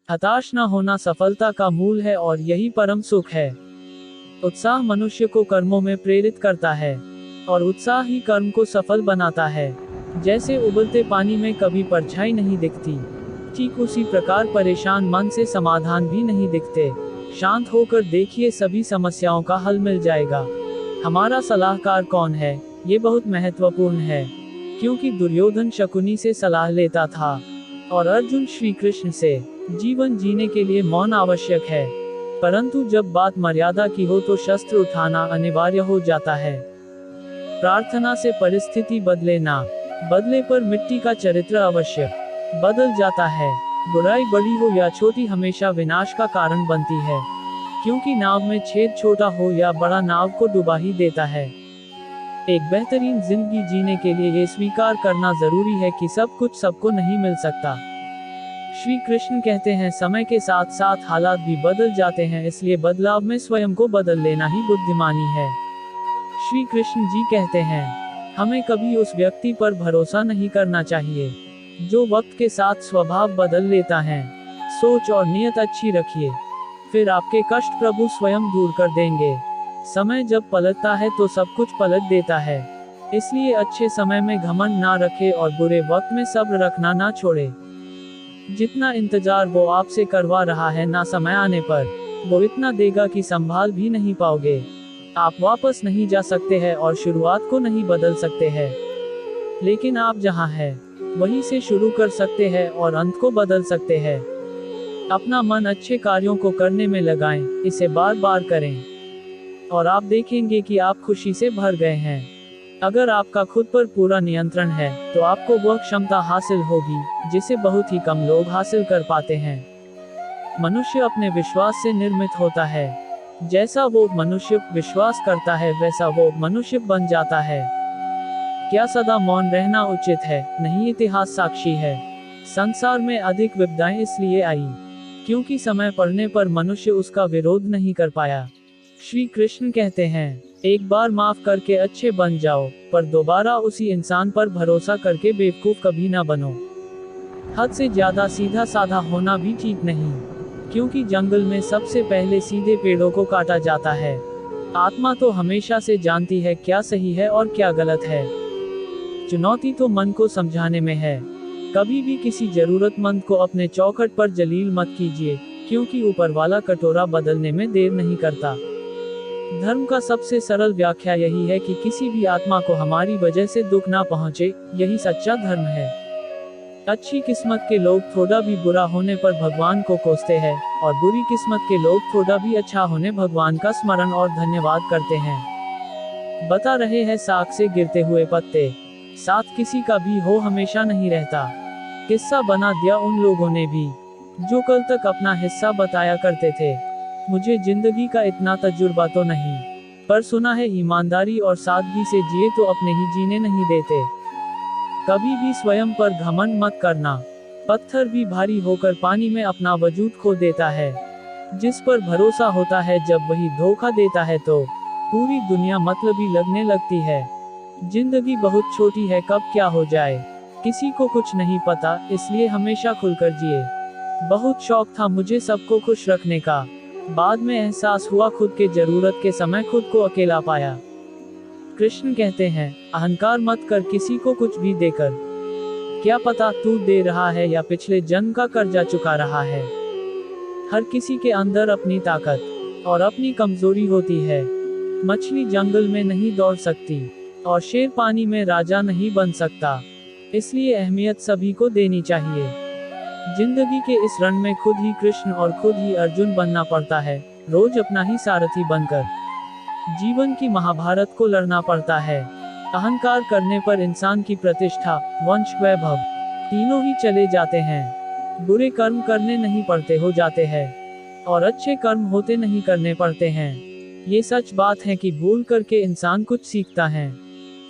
हताश न होना सफलता का मूल है और यही परम सुख है। उत्साह मनुष्य को कर्मों में प्रेरित करता है और उत्साह ही कर्म को सफल बनाता है। जैसे उबलते पानी में कभी परछाई नहीं दिखती, ठीक उसी प्रकार परेशान मन से समाधान भी नहीं दिखते। शांत होकर देखिए, सभी समस्याओं का हल मिल जाएगा। हमारा सलाहकार कौन है, ये बहुत महत्वपूर्ण है, क्योंकि दुर्योधन शकुनी से सलाह लेता था और अर्जुन श्री कृष्ण से। जीवन जीने के लिए मौन आवश्यक है, परंतु जब बात मर्यादा की हो तो शस्त्र उठाना अनिवार्य हो जाता है। प्रार्थना से परिस्थिति बदले ना बदले, पर मिट्टी का चरित्र अवश्य बदल जाता है। बुराई बड़ी हो या छोटी हमेशा विनाश का कारण बनती है, क्योंकि नाव में छेद छोटा हो या बड़ा नाव को डुबा ही देता है। एक बेहतरीन जिंदगी जीने के लिए ये स्वीकार करना जरूरी है कि सब कुछ सबको नहीं मिल सकता। श्री कृष्ण कहते हैं, समय के साथ साथ हालात भी बदल जाते हैं, इसलिए बदलाव में स्वयं को बदल लेना ही बुद्धिमानी है। श्री कृष्ण जी कहते हैं, हमें कभी उस व्यक्ति पर भरोसा नहीं करना चाहिए जो वक्त के साथ स्वभाव बदल लेता है। सोच और नियत अच्छी रखिए, फिर आपके कष्ट प्रभु स्वयं दूर कर देंगे। समय जब पलटता है तो सब कुछ पलट देता है, इसलिए अच्छे समय में घमंड ना रखे और बुरे वक्त में सब्र रखना ना छोड़े। जितना इंतजार वो आपसे करवा रहा है, ना समय आने पर वो इतना देगा कि संभाल भी नहीं पाओगे। आप वापस नहीं जा सकते हैं और शुरुआत को नहीं बदल सकते हैं, लेकिन आप जहां हैं वहीं से शुरू कर सकते हैं और अंत को बदल सकते हैं। अपना मन अच्छे कार्यों को करने में लगाएं, इसे बार बार करें और आप देखेंगे कि आप खुशी से भर गए हैं। अगर आपका खुद पर पूरा नियंत्रण है तो आपको वह क्षमता हासिल होगी जिसे बहुत ही कम लोग हासिल कर पाते हैं। मनुष्य अपने विश्वास से निर्मित होता है। जैसा वो मनुष्य विश्वास करता है वैसा वो मनुष्य बन जाता है। क्या सदा मौन रहना उचित है? नहीं, इतिहास साक्षी है। संसार में अधिक विपदाएं इसलिए आई क्योंकि समय पड़ने पर मनुष्य उसका विरोध नहीं कर पाया। श्री कृष्ण कहते हैं, एक बार माफ करके अच्छे बन जाओ, पर दोबारा उसी इंसान पर भरोसा करके बेवकूफ कभी ना बनो। हद से ज्यादा सीधा साधा होना भी ठीक नहीं, क्योंकि जंगल में सबसे पहले सीधे पेड़ों को काटा जाता है। आत्मा तो हमेशा से जानती है क्या सही है और क्या गलत है। चुनौती तो मन को समझाने में है। कभी भी किसी जरूरतमंद को अपने चौखट पर जलील मत कीजिए, क्योंकि ऊपर वाला कटोरा बदलने में देर नहीं करता। धर्म का सबसे सरल व्याख्या यही है कि किसी भी आत्मा को हमारी वजह से दुख ना पहुंचे, यही सच्चा धर्म है। अच्छी किस्मत के लोग थोड़ा भी बुरा होने पर भगवान को कोसते हैं और बुरी किस्मत के लोग थोड़ा भी अच्छा होने भगवान का स्मरण और धन्यवाद करते हैं। बता रहे हैं साग से गिरते हुए पत्ते, साथ किसी का भी हो हमेशा नहीं रहता। किस्सा बना दिया उन लोगों ने भी जो कल तक अपना हिस्सा बताया करते थे। मुझे जिंदगी का इतना तजुर्बा तो नहीं, पर सुना है ईमानदारी और सादगी से जिए तो अपने ही जीने नहीं देते। कभी भी स्वयं पर घमंड मत करना। पत्थर भी भारी होकर पानी में अपना वजूद खो देता है। जिस पर भरोसा होता है जब वही धोखा देता है तो पूरी दुनिया मतलबी लगने लगती है। जिंदगी बहुत छोटी है, कब क्या हो जाए किसी को कुछ नहीं पता, इसलिए हमेशा खुलकर जिए। बहुत शौक था मुझे सबको खुश रखने का, बाद में एहसास हुआ खुद के जरूरत के समय खुद को अकेला पाया। कृष्ण कहते हैं, अहंकार मत कर किसी को कुछ भी देकर। क्या पता तू दे रहा है या पिछले जन्म का कर्जा चुका रहा है। हर किसी के अंदर अपनी ताकत और अपनी कमजोरी होती है। मछली जंगल में नहीं दौड़ सकती और शेर पानी में राजा नहीं बन सकता, इसलिए अहमियत सभी को देनी चाहिए। जिंदगी के इस रण में खुद ही कृष्ण और खुद ही अर्जुन बनना पड़ता है, रोज अपना ही सारथी बनकर जीवन की महाभारत को लड़ना पड़ता है। अहंकार करने पर इंसान की प्रतिष्ठा, वंश, वैभव तीनों ही चले जाते हैं। बुरे कर्म करने नहीं पड़ते हो जाते हैं और अच्छे कर्म होते नहीं करने पड़ते हैं। ये सच बात है कि भूल करके इंसान कुछ सीखता है,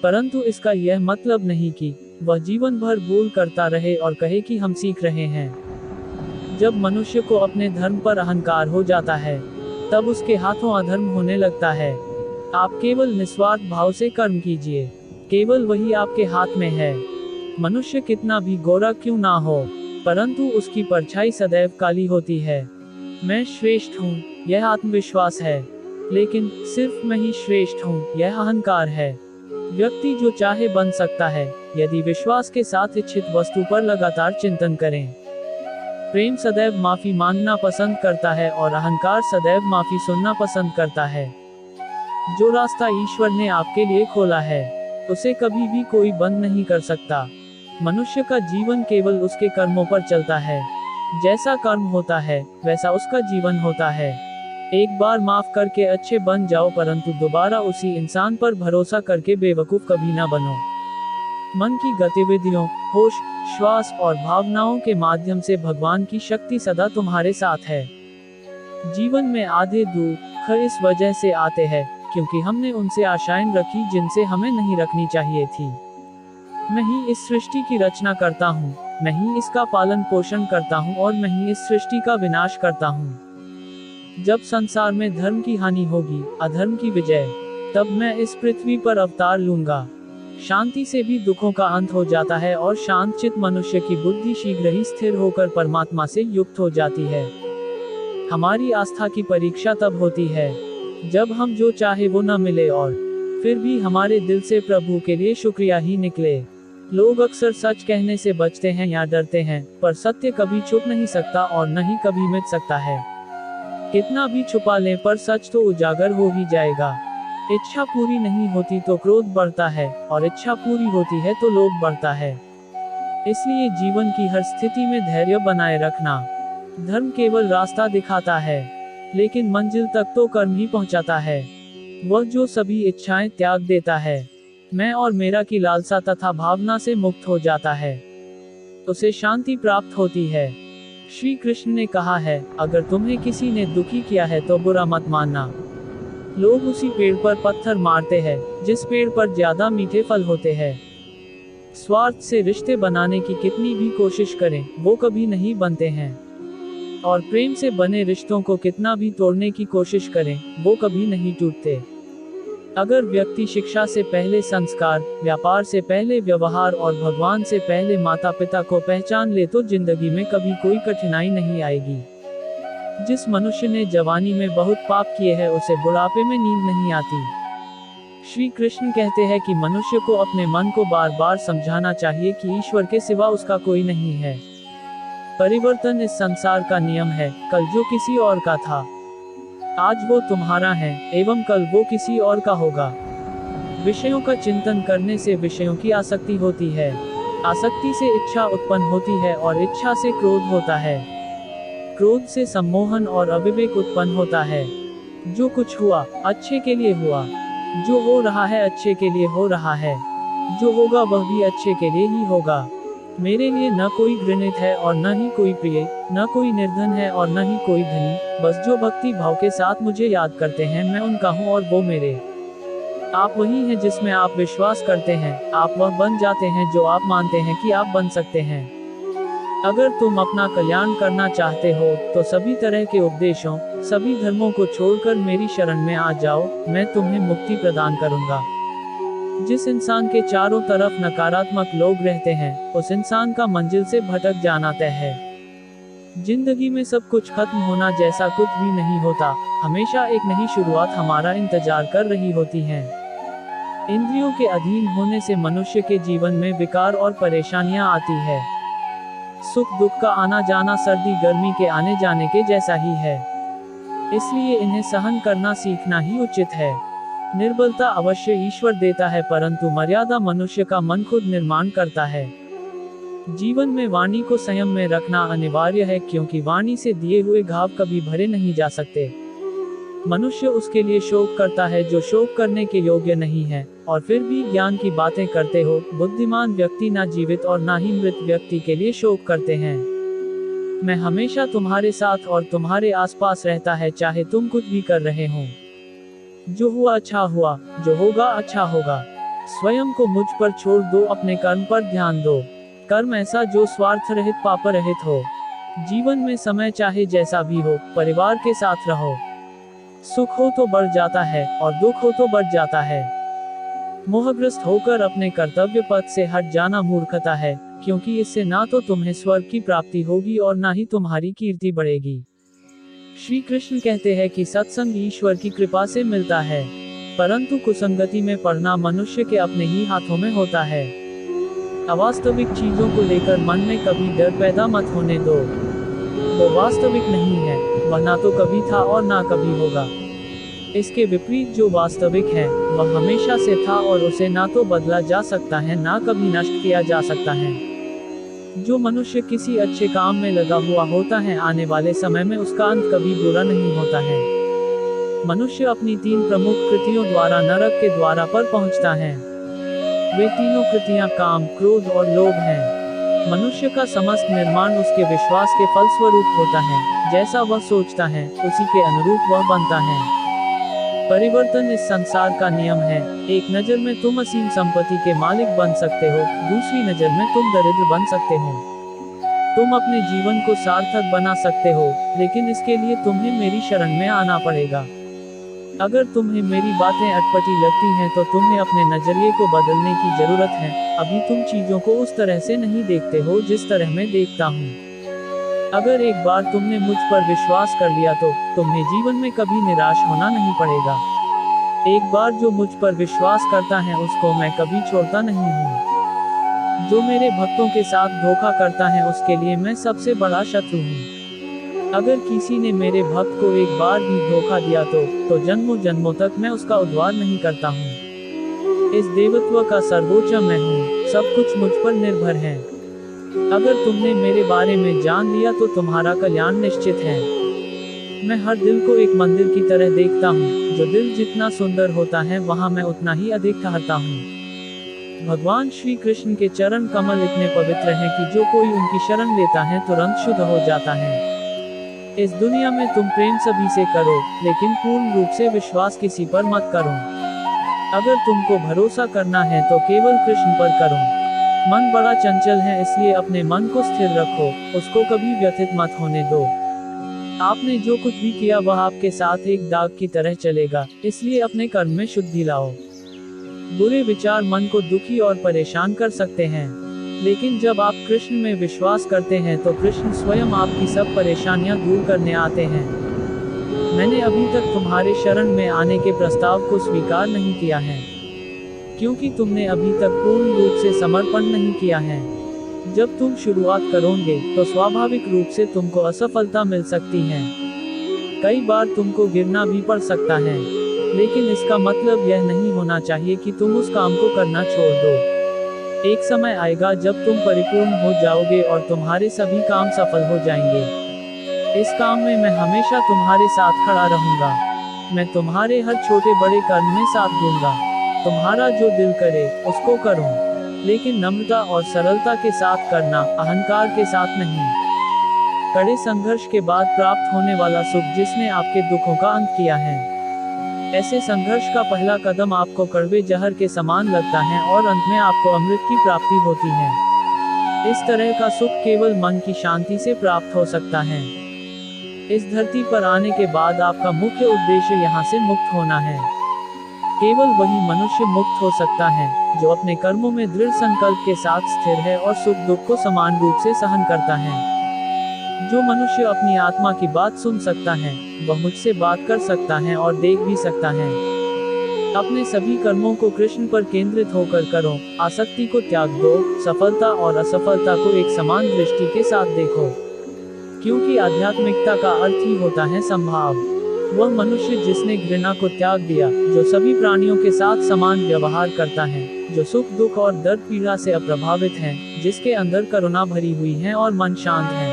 परंतु इसका यह मतलब नहीं कि वह जीवन भर भूल करता रहे और कहे कि हम सीख रहे हैं। जब मनुष्य को अपने धर्म पर अहंकार हो जाता है तब उसके हाथों अधर्म होने लगता है। आप केवल निस्वार्थ भाव से कर्म कीजिए, केवल वही आपके हाथ में है। मनुष्य कितना भी गोरा क्यों ना हो, परंतु उसकी परछाई सदैव काली होती है। मैं श्रेष्ठ हूँ, यह आत्मविश्वास है, लेकिन सिर्फ मैं ही श्रेष्ठ हूँ, यह अहंकार है। व्यक्ति जो चाहे बन सकता है, यदि विश्वास के साथ इच्छित वस्तु पर लगातार चिंतन करें। प्रेम सदैव माफी मांगना पसंद करता है और अहंकार सदैव माफी सुनना पसंद करता है। जो रास्ता ईश्वर ने आपके लिए खोला है, उसे कभी भी कोई बंद नहीं कर सकता। मनुष्य का जीवन केवल उसके कर्मों पर चलता है। जैसा कर्म होता है, वैसा उसका जीवन होता है। एक बार माफ करके अच्छे बन जाओ, परंतु दोबारा उसी इंसान पर भरोसा करके बेवकूफ कभी ना बनो। मन की गतिविधियों, होश, श्वास और भावनाओं के माध्यम से भगवान की शक्ति सदा तुम्हारे साथ है। जीवन में आधे दुख इस वजह से आते हैं क्योंकि हमने उनसे आशाएं रखी जिनसे हमें नहीं रखनी चाहिए थी। मैं ही इस सृष्टि की रचना करता हूँ, मैं ही इसका पालन पोषण करता हूँ और मैं ही इस सृष्टि का विनाश करता हूँ। जब संसार में धर्म की हानि होगी, अधर्म की विजय, तब मैं इस पृथ्वी पर अवतार लूंगा। शांति से भी दुखों का अंत हो जाता है और शांतचित्त मनुष्य की बुद्धि शीघ्र ही स्थिर होकर परमात्मा से युक्त हो जाती है। हमारी आस्था की परीक्षा तब होती है जब हम जो चाहे वो न मिले और फिर भी हमारे दिल से प्रभु के लिए शुक्रिया ही निकले। लोग अक्सर सच कहने से बचते हैं या डरते हैं, पर सत्य कभी छुप नहीं सकता और न ही कभी मिट सकता है। कितना भी छुपा लें, पर सच तो उजागर हो ही जाएगा। इच्छा पूरी नहीं होती तो क्रोध बढ़ता है और इच्छा पूरी होती है तो लोभ बढ़ता है। इसलिए जीवन की हर स्थिति में धैर्य बनाए रखना। धर्म केवल रास्ता दिखाता है, लेकिन मंजिल तक तो कर्म ही पहुंचाता है। वह जो सभी इच्छाएं त्याग देता है, मैं और मेरा की लालसा तथा भावना से मुक्त हो जाता है, उसे शांति प्राप्त होती है। श्री कृष्ण ने कहा है, अगर तुम्हें किसी ने दुखी किया है तो बुरा मत मानना। लोग उसी पेड़ पर पत्थर मारते हैं जिस पेड़ पर ज्यादा मीठे फल होते हैं। स्वार्थ से रिश्ते बनाने की कितनी भी कोशिश करें, वो कभी नहीं बनते हैं, और प्रेम से बने रिश्तों को कितना भी तोड़ने की कोशिश करें, वो कभी नहीं टूटते। अगर व्यक्ति शिक्षा से पहले संस्कार, व्यापार से पहले व्यवहार और भगवान से पहले माता पिता को पहचान ले तो जिंदगी में कभी कोई कठिनाई नहीं आएगी। जिस मनुष्य ने जवानी में बहुत पाप किए हैं, उसे बुढ़ापे में नींद नहीं आती। श्री कृष्ण कहते हैं कि मनुष्य को अपने मन को बार बार समझाना चाहिए कि ईश्वर के सिवा उसका कोई नहीं है। परिवर्तन इस संसार का नियम है। कल जो किसी और का था, आज वो तुम्हारा है एवं कल वो किसी और का होगा। विषयों का चिंतन करने से विषयों की आसक्ति होती है, आसक्ति से इच्छा उत्पन्न होती है और इच्छा से क्रोध होता है, क्रोध से सम्मोहन और अविवेक उत्पन्न होता है। जो कुछ हुआ अच्छे के लिए हुआ, जो हो रहा है अच्छे के लिए हो रहा है, जो होगा वह भी अच्छे के लिए ही होगा। मेरे लिए न कोई घृणित है और न ही कोई प्रिय, न कोई निर्धन है और न ही कोई धनी। बस जो भक्ति भाव के साथ मुझे याद करते हैं, मैं उनका हूँ और वो मेरे। आप वही हैं जिसमें आप विश्वास करते हैं। आप वह बन जाते हैं जो आप मानते हैं कि आप बन सकते हैं। अगर तुम अपना कल्याण करना चाहते हो तो सभी तरह के उपदेशों, सभी धर्मों को छोड़कर मेरी शरण में आ जाओ, मैं तुम्हें मुक्ति प्रदान करूंगा। जिस इंसान के चारों तरफ नकारात्मक लोग रहते हैं, उस इंसान का मंजिल से भटक जाना तय है। जिंदगी में सब कुछ खत्म होना जैसा कुछ भी नहीं होता। हमेशा एक नई शुरुआत हमारा इंतजार कर रही होती है। इंद्रियों के अधीन होने से मनुष्य के जीवन में विकार और परेशानियां आती है। सुख दुख का आना जाना सर्दी गर्मी के आने जाने के जैसा ही है, इसलिए इन्हें सहन करना सीखना ही उचित है। निर्बलता अवश्य ईश्वर देता है, परंतु मर्यादा मनुष्य का मन खुद निर्माण करता है। जीवन में वाणी को संयम में रखना अनिवार्य है, क्योंकि वाणी से दिए हुए घाव कभी भरे नहीं जा सकते। मनुष्य उसके लिए शोक करता है जो शोक करने के योग्य नहीं है, और फिर भी ज्ञान की बातें करते हो। बुद्धिमान व्यक्ति ना जीवित और ना ही मृत व्यक्ति के लिए शोक करते हैं। मैं हमेशा तुम्हारे साथ और तुम्हारे आसपास रहता है, चाहे तुम कुछ भी कर रहे हो। जो हुआ अच्छा हुआ, जो होगा अच्छा होगा। स्वयं को मुझ पर छोड़ दो, अपने कर्म पर ध्यान दो। कर्म ऐसा जो स्वार्थ रहित पाप रहित हो। जीवन में समय चाहे जैसा भी हो, परिवार के साथ रहो। सुख हो तो बढ़ जाता है और दुख हो तो बढ़ जाता है। मोहग्रस्त होकर अपने कर्तव्य पथ से हट जाना मूर्खता है। क्योंकि इससे ना तो तुम्हें स्वर्ग की प्राप्ति होगी और ना ही तुम्हारी कीर्ति बढ़ेगी। श्री कृष्ण कहते हैं कि सत्संग ईश्वर की कृपा से मिलता है, परंतु कुसंगति में पड़ना मनुष्य के अपने ही हाथों में होता है। अवास्तविक चीजों को लेकर मन में कभी डर पैदा मत होने दो। वो वास्तविक नहीं है, वह ना तो कभी था और ना कभी होगा। इसके विपरीत जो वास्तविक है वह हमेशा से था और उसे ना तो बदला जा सकता है ना कभी नष्ट किया जा सकता है। जो मनुष्य किसी अच्छे काम में लगा हुआ होता है, आने वाले समय में उसका अंत कभी बुरा नहीं होता है। मनुष्य अपनी 3 प्रमुख कृतियों द्वारा नरक के द्वारा पर पहुंचता है। वे तीनों कृतियां काम, क्रोध और लोभ हैं। मनुष्य का समस्त निर्माण उसके विश्वास के फलस्वरूप होता है। जैसा वह सोचता है उसी के अनुरूप वह बनता है। परिवर्तन इस संसार का नियम है। एक नजर में तुम असीम संपत्ति के मालिक बन सकते हो, दूसरी नजर में तुम दरिद्र बन सकते हो। तुम अपने जीवन को सार्थक बना सकते हो, लेकिन इसके लिए तुम्हें मेरी शरण में आना पड़ेगा। अगर तुम्हें मेरी बातें अटपटी लगती हैं तो तुम्हें अपने नजरिए को बदलने की जरूरत है। अभी तुम चीजों को उस तरह से नहीं देखते हो जिस तरह मैं देखता हूँ। अगर एक बार तुमने मुझ पर विश्वास कर लिया तो तुम्हें जीवन में कभी निराश होना नहीं पड़ेगा। एक बार जो मुझ पर विश्वास करता है उसको मैं कभी छोड़ता नहीं हूँ। जो मेरे भक्तों के साथ धोखा करता है उसके लिए मैं सबसे बड़ा शत्रु हूँ। अगर किसी ने मेरे भक्त को एक बार भी धोखा दिया तो जन्मों जन्मों तक मैं उसका उद्धार नहीं करता हूँ। इस देवत्व का सर्वोच्च मैं हूँ, सब कुछ मुझ पर निर्भर है। अगर तुमने मेरे बारे में जान लिया तो तुम्हारा कल्याण निश्चित है। मैं हर दिल को एक मंदिर की तरह देखता हूँ। जो दिल जितना सुंदर होता है वहाँ मैं उतना ही अधिक ठहरता हूँ। भगवान श्री कृष्ण के चरण कमल इतने पवित्र हैं कि जो कोई उनकी शरण लेता है तुरंत शुद्ध हो जाता है। इस दुनिया में तुम प्रेम सभी से करो, लेकिन पूर्ण रूप से विश्वास किसी पर मत करो। अगर तुमको भरोसा करना है तो केवल कृष्ण पर करो। मन बड़ा चंचल है, इसलिए अपने मन को स्थिर रखो, उसको कभी व्यथित मत होने दो। आपने जो कुछ भी किया वह आपके साथ एक दाग की तरह चलेगा, इसलिए अपने कर्म में शुद्धि लाओ। बुरे विचार मन को दुखी और परेशान कर सकते हैं, लेकिन जब आप कृष्ण में विश्वास करते हैं तो कृष्ण स्वयं आपकी सब परेशानियां दूर करने आते हैं। मैंने अभी तक तुम्हारे शरण में आने के प्रस्ताव को स्वीकार नहीं किया है, क्योंकि तुमने अभी तक पूर्ण रूप से समर्पण नहीं किया है। जब तुम शुरुआत करोगे तो स्वाभाविक रूप से तुमको असफलता मिल सकती है। कई बार तुमको गिरना भी पड़ सकता है, लेकिन इसका मतलब यह नहीं होना चाहिए कि तुम उस काम को करना छोड़ दो। एक समय आएगा जब तुम परिपूर्ण हो जाओगे और तुम्हारे सभी काम सफल हो जाएंगे। इस काम में मैं हमेशा तुम्हारे साथ खड़ा रहूंगा। मैं तुम्हारे हर छोटे बड़े कर्म में साथ दूंगा। तुम्हारा जो दिल करे उसको करो, लेकिन नम्रता और सरलता के साथ करना, अहंकार के साथ नहीं। कड़े संघर्ष के बाद प्राप्त होने वाला सुख जिसने आपके दुखों का अंत किया है। ऐसे संघर्ष का पहला कदम आपको कड़वे जहर के समान लगता है और अंत में आपको अमृत की प्राप्ति होती है। इस तरह का सुख केवल मन की शांति से प्राप्त हो सकता है। इस धरती पर आने के बाद आपका मुख्य उद्देश्य यहाँ से मुक्त होना है। केवल वही मनुष्य मुक्त हो सकता है जो अपने कर्मों में दृढ़ संकल्प के साथ स्थिर है और सुख दुख को समान रूप से सहन करता है। जो मनुष्य अपनी आत्मा की बात सुन सकता है वह मुझसे बात कर सकता है और देख भी सकता है। अपने सभी कर्मों को कृष्ण पर केंद्रित होकर करो, आसक्ति को त्याग दो, सफलता और असफलता को एक समान दृष्टि के साथ देखो, क्योंकि आध्यात्मिकता का अर्थ ही होता है संभाव। वह मनुष्य जिसने घृणा को त्याग दिया, जो सभी प्राणियों के साथ समान व्यवहार करता है, जो सुख दुख और दर्द पीड़ा से अप्रभावित है, जिसके अंदर करुणा भरी हुई है और मन शांत है,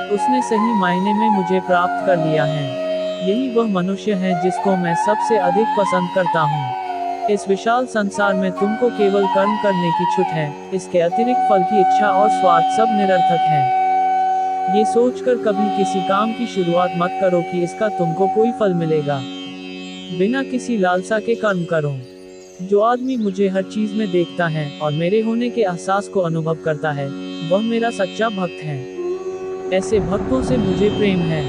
उसने सही मायने में मुझे प्राप्त कर लिया है। यही वह मनुष्य है जिसको मैं सबसे अधिक पसंद करता हूँ। इस विशाल संसार में तुमको केवल कर्म करने की छूट है, इसके अतिरिक्त फल की इच्छा और स्वार्थ सब निरर्थक है। ये सोचकर कभी किसी काम की शुरुआत मत करो कि इसका तुमको कोई फल मिलेगा। बिना किसी लालसा के कर्म करो। जो आदमी मुझे हर चीज में देखता है और मेरे होने के एहसास को अनुभव करता है, वह मेरा सच्चा भक्त है। ऐसे भक्तों से मुझे प्रेम है।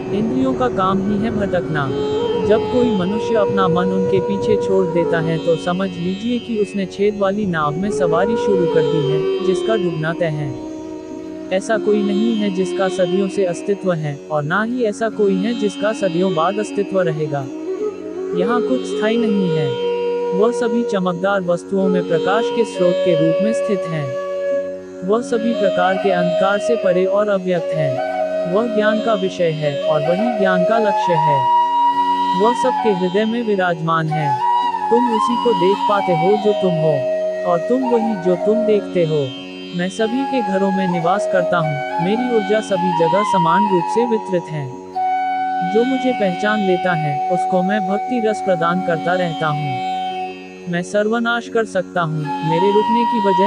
इंद्रियों का काम ही है भटकना। जब कोई मनुष्य अपना मन उनके पीछे छोड़ देता है तो समझ लीजिए कि उसने छेद वाली नाव में सवारी शुरू कर दी है, जिसका डूबना तय है। ऐसा कोई नहीं है जिसका सदियों से अस्तित्व है, और ना ही ऐसा कोई है जिसका सदियों बाद अस्तित्व रहेगा। यहाँ कुछ स्थायी नहीं है। वह सभी चमकदार वस्तुओं में प्रकाश के स्रोत के रूप में स्थित हैं। वह सभी प्रकार के अंधकार से परे और अव्यक्त है। वह ज्ञान का विषय है और वही ज्ञान का लक्ष्य है। वह सबके हृदय में विराजमान है। तुम उसी को देख पाते हो जो तुम हो, और तुम वही जो तुम देखते हो। मैं सभी के घरों में निवास करता हूँ। मेरी ऊर्जा सभी जगह समान रूप से वितरित है। जो मुझे पहचान लेता है उसको मैं भक्ति रस प्रदान करता रहता हूँ। मैं सर्वनाश कर सकता हूँ, मेरे रुकने की वजह